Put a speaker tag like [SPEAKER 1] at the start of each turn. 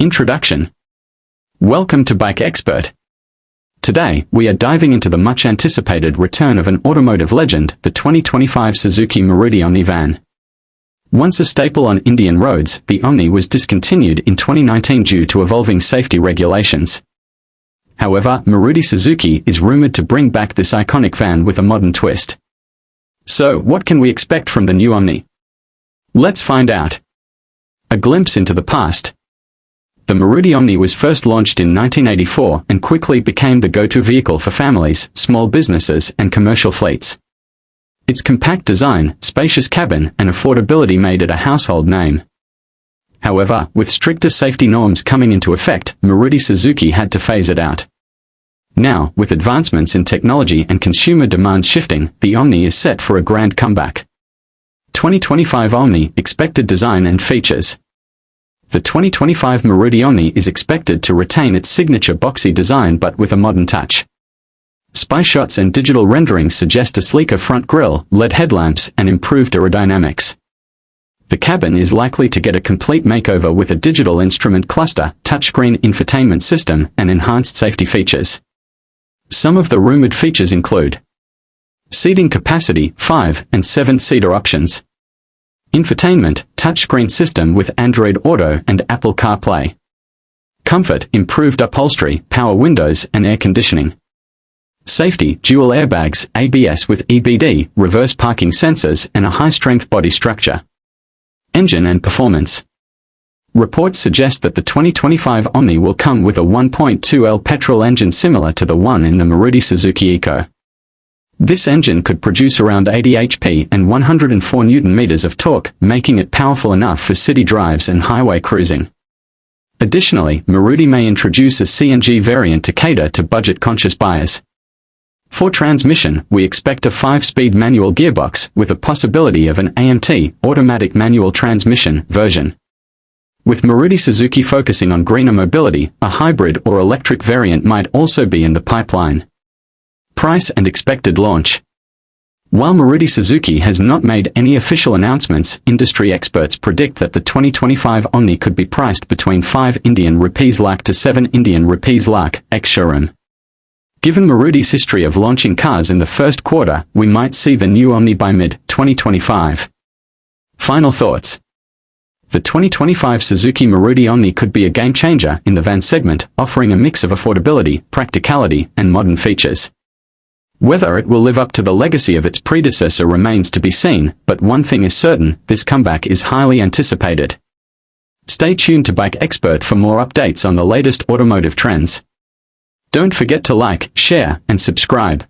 [SPEAKER 1] Introduction. Welcome to Bike Expert. Today, we are diving into the much-anticipated return of an automotive legend, the 2025 Suzuki Maruti Omni van. Once a staple on Indian roads, the Omni was discontinued in 2019 due to evolving safety regulations. However, Maruti Suzuki is rumored to bring back this iconic van with a modern twist. So, what can we expect from the new Omni? Let's find out. A glimpse into the past. The Maruti Omni was first launched in 1984 and quickly became the go-to vehicle for families, small businesses, and commercial fleets. Its compact design, spacious cabin, and affordability made it a household name. However, with stricter safety norms coming into effect, Maruti Suzuki had to phase it out. Now, with advancements in technology and consumer demands shifting, the Omni is set for a grand comeback. 2025 Omni, expected design and features. The 2025 Maruti Omni is expected to retain its signature boxy design but with a modern touch. Spy shots and digital renderings suggest a sleeker front grille, LED headlamps, and improved aerodynamics. The cabin is likely to get a complete makeover with a digital instrument cluster, touchscreen infotainment system, and enhanced safety features. Some of the rumored features include seating capacity, 5 and 7-seater options. Infotainment, touchscreen system with Android Auto and Apple CarPlay. Comfort, improved upholstery, power windows, and air conditioning. Safety, dual airbags, ABS with EBD, reverse parking sensors, and a high-strength body structure. Engine and performance. Reports suggest that the 2025 Omni will come with a 1.2L petrol engine similar to the one in the Maruti Suzuki Eco. This engine could produce around 80 HP and 104 Nm of torque, making it powerful enough for city drives and highway cruising. Additionally, Maruti may introduce a CNG variant to cater to budget-conscious buyers. For transmission, we expect a 5-speed manual gearbox, with a possibility of an AMT, automatic manual transmission, version. With Maruti Suzuki focusing on greener mobility, a hybrid or electric variant might also be in the pipeline. Price and expected launch. While Maruti Suzuki has not made any official announcements, industry experts predict that the 2025 Omni could be priced between 5 Indian rupees lakh to 7 Indian rupees lakh, ex-showroom. Given Maruti's history of launching cars in the first quarter, we might see the new Omni by mid-2025. Final thoughts. The 2025 Suzuki Maruti Omni could be a game-changer in the van segment, offering a mix of affordability, practicality, and modern features. Whether it will live up to the legacy of its predecessor remains to be seen, but one thing is certain, this comeback is highly anticipated. Stay tuned to Bike Expert for more updates on the latest automotive trends. Don't forget to like, share, and subscribe.